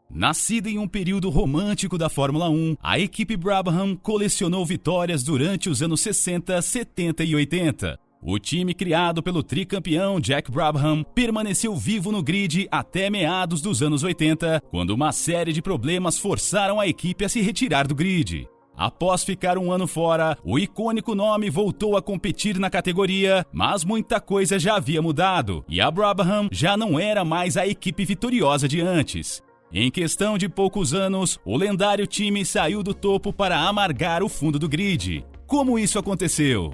Nascida em um período romântico da Fórmula 1, a equipe Brabham colecionou vitórias durante os anos 60, 70 e 80. O time criado pelo tricampeão Jack Brabham permaneceu vivo no grid até meados dos anos 80, quando uma série de problemas forçaram a equipe a se retirar do grid. Após ficar um ano fora, o icônico nome voltou a competir na categoria, mas muita coisa já havia mudado, e a Brabham já não era mais a equipe vitoriosa de antes. Em questão de poucos anos, o lendário time saiu do topo para amargar o fundo do grid. Como isso aconteceu?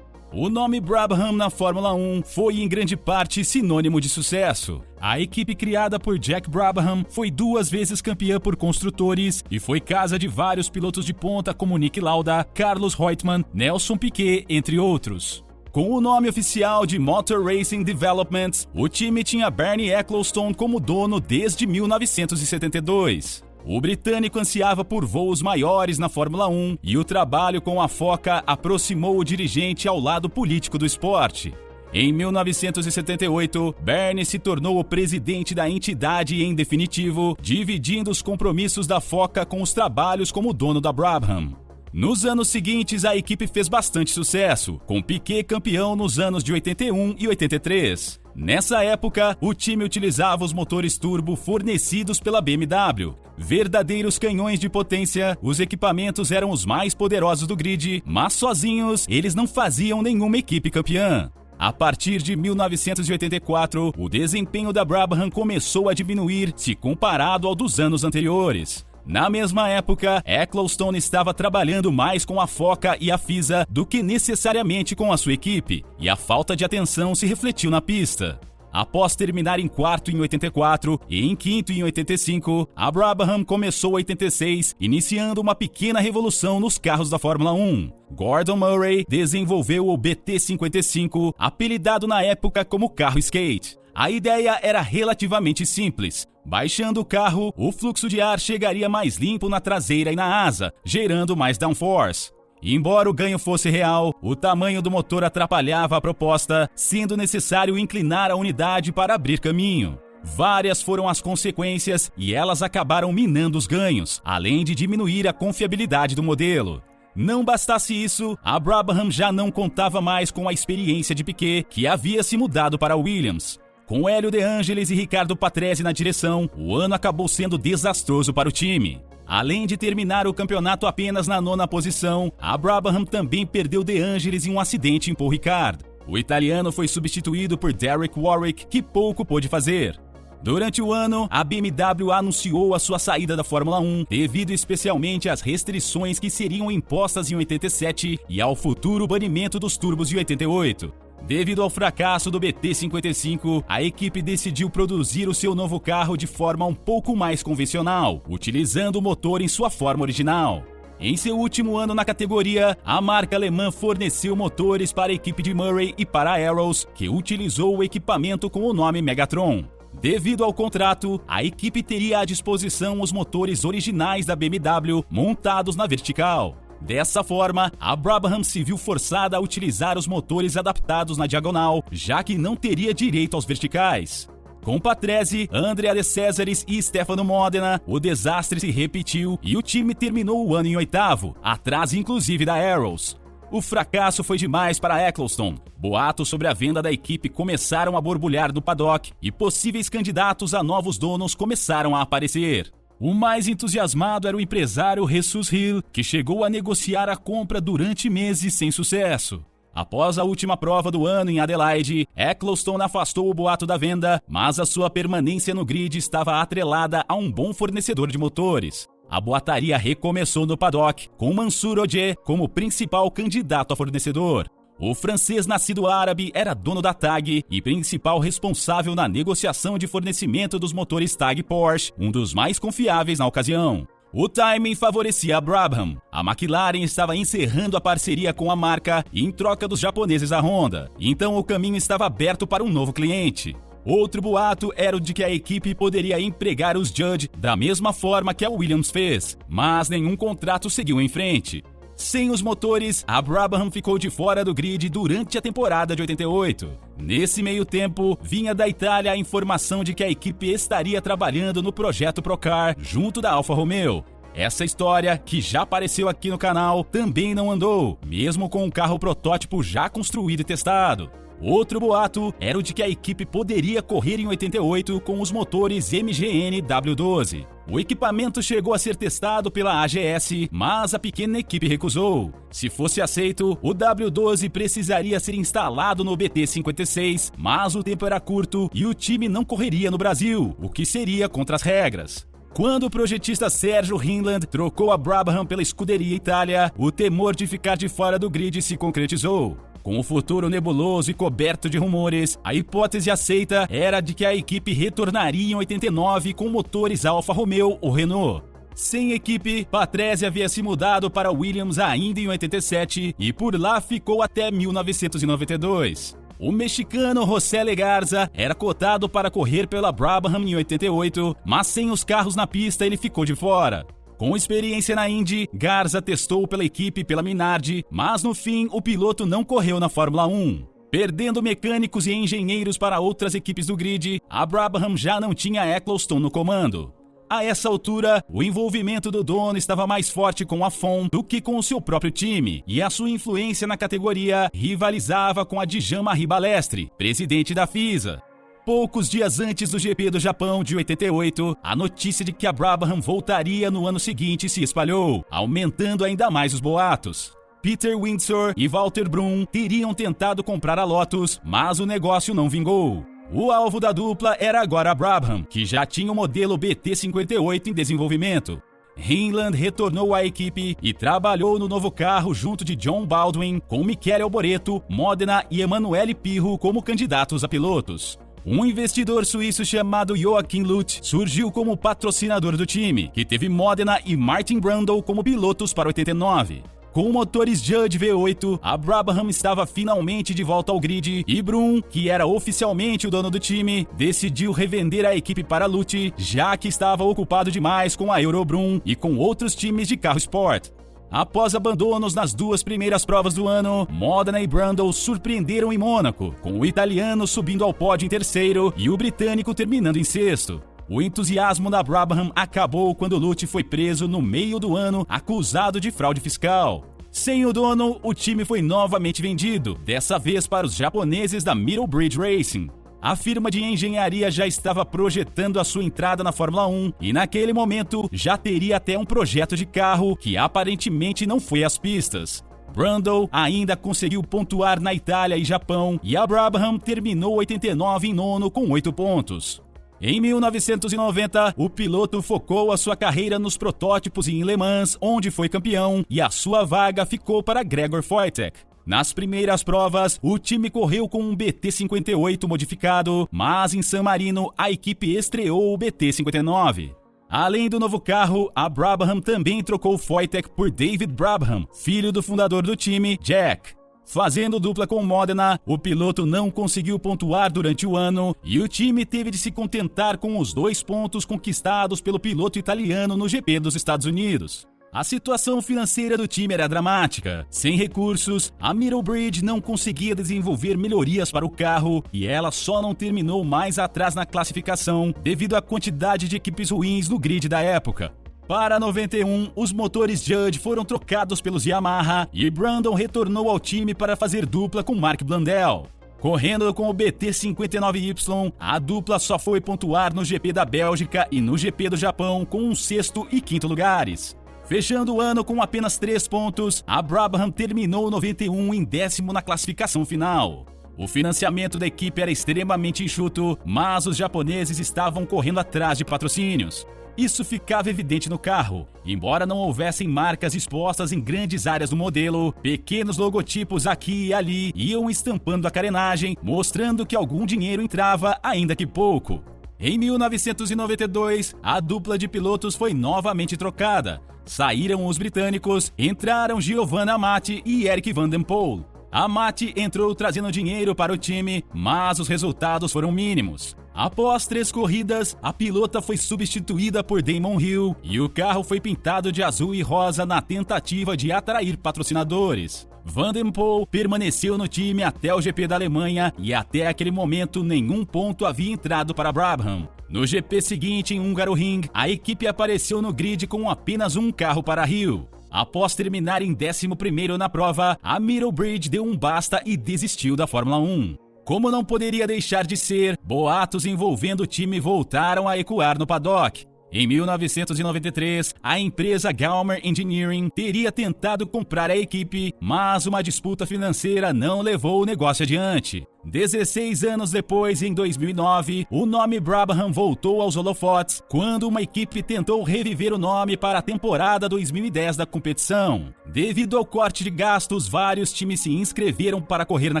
O nome Brabham na Fórmula 1 foi em grande parte sinônimo de sucesso. A equipe criada por Jack Brabham foi 2 vezes campeã por construtores e foi casa de vários pilotos de ponta como Niki Lauda, Carlos Reutemann, Nelson Piquet, entre outros. Com o nome oficial de Motor Racing Developments, o time tinha Bernie Ecclestone como dono desde 1972. O britânico ansiava por voos maiores na Fórmula 1 e o trabalho com a FOCA aproximou o dirigente ao lado político do esporte. Em 1978, Bernie se tornou o presidente da entidade em definitivo, dividindo os compromissos da FOCA com os trabalhos como dono da Brabham. Nos anos seguintes, a equipe fez bastante sucesso, com Piquet campeão nos anos de 81 e 83. Nessa época, o time utilizava os motores turbo fornecidos pela BMW. Verdadeiros canhões de potência, os equipamentos eram os mais poderosos do grid, mas sozinhos eles não faziam nenhuma equipe campeã. A partir de 1984, o desempenho da Brabham começou a diminuir se comparado ao dos anos anteriores. Na mesma época, Ecclestone estava trabalhando mais com a FOCA e a FISA do que necessariamente com a sua equipe, e a falta de atenção se refletiu na pista. Após terminar em quarto em 84 e em quinto em 85, a Brabham começou 86, iniciando uma pequena revolução nos carros da Fórmula 1. Gordon Murray desenvolveu o BT55, apelidado na época como carro skate. A ideia era relativamente simples. Baixando o carro, o fluxo de ar chegaria mais limpo na traseira e na asa, gerando mais downforce. Embora o ganho fosse real, o tamanho do motor atrapalhava a proposta, sendo necessário inclinar a unidade para abrir caminho. Várias foram as consequências e elas acabaram minando os ganhos, além de diminuir a confiabilidade do modelo. Não bastasse isso, a Brabham já não contava mais com a experiência de Piquet, que havia se mudado para a Williams. Com Hélio De Angelis e Ricardo Patrese na direção, o ano acabou sendo desastroso para o time. Além de terminar o campeonato apenas na 9ª posição, a Brabham também perdeu De Angelis em um acidente em Paul Ricard. O italiano foi substituído por Derek Warwick, que pouco pôde fazer. Durante o ano, a BMW anunciou a sua saída da Fórmula 1, devido especialmente às restrições que seriam impostas em 87 e ao futuro banimento dos turbos em 88. Devido ao fracasso do BT55, a equipe decidiu produzir o seu novo carro de forma um pouco mais convencional, utilizando o motor em sua forma original. Em seu último ano na categoria, a marca alemã forneceu motores para a equipe de Murray e para a Arrows, que utilizou o equipamento com o nome Megatron. Devido ao contrato, a equipe teria à disposição os motores originais da BMW montados na vertical. Dessa forma, a Brabham se viu forçada a utilizar os motores adaptados na diagonal, já que não teria direito aos verticais. Com Patrese, Andrea De Cesaris e Stefano Modena, o desastre se repetiu e o time terminou o ano em 8º, atrás inclusive da Arrows. O fracasso foi demais para Ecclestone. Boatos sobre a venda da equipe começaram a borbulhar no paddock e possíveis candidatos a novos donos começaram a aparecer. O mais entusiasmado era o empresário Jesus Hill, que chegou a negociar a compra durante meses sem sucesso. Após a última prova do ano em Adelaide, Ecclestone afastou o boato da venda, mas a sua permanência no grid estava atrelada a um bom fornecedor de motores. A boataria recomeçou no paddock, com Mansour Odier como principal candidato a fornecedor. O francês nascido árabe era dono da TAG e principal responsável na negociação de fornecimento dos motores TAG Porsche, um dos mais confiáveis na ocasião. O timing favorecia a Brabham. A McLaren estava encerrando a parceria com a marca em troca dos japoneses da Honda, então o caminho estava aberto para um novo cliente. Outro boato era o de que a equipe poderia empregar os Judge da mesma forma que a Williams fez, mas nenhum contrato seguiu em frente. Sem os motores, a Brabham ficou de fora do grid durante a temporada de 88. Nesse meio tempo, vinha da Itália a informação de que a equipe estaria trabalhando no projeto Procar junto da Alfa Romeo. Essa história, que já apareceu aqui no canal, também não andou, mesmo com um carro protótipo já construído e testado. Outro boato era o de que a equipe poderia correr em 88 com os motores MGN W12. O equipamento chegou a ser testado pela AGS, mas a pequena equipe recusou. Se fosse aceito, o W12 precisaria ser instalado no BT56, mas o tempo era curto e o time não correria no Brasil, o que seria contra as regras. Quando o projetista Sérgio Hinland trocou a Brabham pela Scuderia Itália, o temor de ficar de fora do grid se concretizou. Com o futuro nebuloso e coberto de rumores, a hipótese aceita era de que a equipe retornaria em 89 com motores Alfa Romeo ou Renault. Sem equipe, Patrese havia se mudado para Williams ainda em 87 e por lá ficou até 1992. O mexicano José Legarza era cotado para correr pela Brabham em 88, mas sem os carros na pista ele ficou de fora. Com experiência na Indy, Garza testou pela equipe pela Minardi, mas no fim o piloto não correu na Fórmula 1. Perdendo mecânicos e engenheiros para outras equipes do grid, a Brabham já não tinha Eccleston no comando. A essa altura, o envolvimento do dono estava mais forte com a FOM do que com o seu próprio time, e a sua influência na categoria rivalizava com a de Jean-Marie Balestre, presidente da FISA. Poucos dias antes do GP do Japão de 88, a notícia de que a Brabham voltaria no ano seguinte se espalhou, aumentando ainda mais os boatos. Peter Windsor e Walter Brun teriam tentado comprar a Lotus, mas o negócio não vingou. O alvo da dupla era agora a Brabham, que já tinha o modelo BT58 em desenvolvimento. Hinland retornou à equipe e trabalhou no novo carro junto de John Baldwin, com Michele Alboreto, Modena e Emanuele Pirro como candidatos a pilotos. Um investidor suíço chamado Joachim Lutz surgiu como patrocinador do time, que teve Modena e Martin Brundle como pilotos para 89. Com motores Judd V8, a Brabham estava finalmente de volta ao grid e Brun, que era oficialmente o dono do time, decidiu revender a equipe para Lutz, já que estava ocupado demais com a Eurobrun e com outros times de carro sport. Após abandonos nas duas primeiras provas do ano, Modena e Brundle surpreenderam em Mônaco, com o italiano subindo ao pódio em terceiro e o britânico terminando em sexto. O entusiasmo da Brabham acabou quando Lutz foi preso no meio do ano, acusado de fraude fiscal. Sem o dono, o time foi novamente vendido, dessa vez para os japoneses da Middlebridge Racing. A firma de engenharia já estava projetando a sua entrada na Fórmula 1 e naquele momento já teria até um projeto de carro que aparentemente não foi às pistas. Brundle ainda conseguiu pontuar na Itália e Japão e a Brabham terminou 89 em nono com 8 pontos. Em 1990, o piloto focou a sua carreira nos protótipos e em Le Mans, onde foi campeão, e a sua vaga ficou para Gregor Wojtek. Nas primeiras provas, o time correu com um BT58 modificado, mas em San Marino a equipe estreou o BT59. Além do novo carro, a Brabham também trocou Wojtek por David Brabham, filho do fundador do time, Jack. Fazendo dupla com Modena, o piloto não conseguiu pontuar durante o ano e o time teve de se contentar com os 2 pontos conquistados pelo piloto italiano no GP dos Estados Unidos. A situação financeira do time era dramática. Sem recursos, a Middlebridge não conseguia desenvolver melhorias para o carro e ela só não terminou mais atrás na classificação devido à quantidade de equipes ruins no grid da época. Para 91, os motores Judd foram trocados pelos Yamaha e Brundle retornou ao time para fazer dupla com Mark Blundell. Correndo com o BT59Y, a dupla só foi pontuar no GP da Bélgica e no GP do Japão com um 6º e 5º lugares. Fechando o ano com apenas 3 pontos, a Brabham terminou 91 em 10º na classificação final. O financiamento da equipe era extremamente enxuto, mas os japoneses estavam correndo atrás de patrocínios. Isso ficava evidente no carro. Embora não houvessem marcas expostas em grandes áreas do modelo, pequenos logotipos aqui e ali iam estampando a carenagem, mostrando que algum dinheiro entrava, ainda que pouco. Em 1992, a dupla de pilotos foi novamente trocada. Saíram os britânicos, entraram Giovanni Amati e Eric Van den Poel. Amati entrou trazendo dinheiro para o time, mas os resultados foram mínimos. Após 3 corridas, a pilota foi substituída por Damon Hill e o carro foi pintado de azul e rosa na tentativa de atrair patrocinadores. Van der Poel permaneceu no time até o GP da Alemanha e até aquele momento nenhum ponto havia entrado para Brabham. No GP seguinte em Hungaroring, a equipe apareceu no grid com apenas um carro para Hill. Após terminar em 11º na prova, a Middlebridge deu um basta e desistiu da Fórmula 1. Como não poderia deixar de ser, boatos envolvendo o time voltaram a ecoar no paddock. Em 1993, a empresa Gallmer Engineering teria tentado comprar a equipe, mas uma disputa financeira não levou o negócio adiante. 16 anos depois, em 2009, o nome Brabham voltou aos holofotes quando uma equipe tentou reviver o nome para a temporada 2010 da competição. Devido ao corte de gastos, vários times se inscreveram para correr na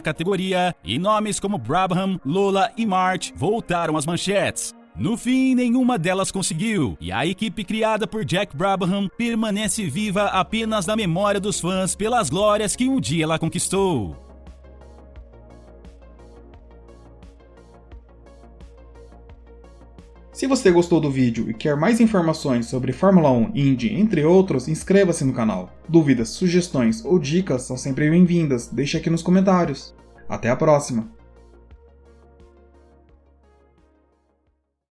categoria e nomes como Brabham, Lola e March voltaram às manchetes. No fim, nenhuma delas conseguiu, e a equipe criada por Jack Brabham permanece viva apenas na memória dos fãs pelas glórias que um dia ela conquistou. Se você gostou do vídeo e quer mais informações sobre Fórmula 1, Indy, entre outros, inscreva-se no canal. Dúvidas, sugestões ou dicas são sempre bem-vindas, deixe aqui nos comentários. Até a próxima!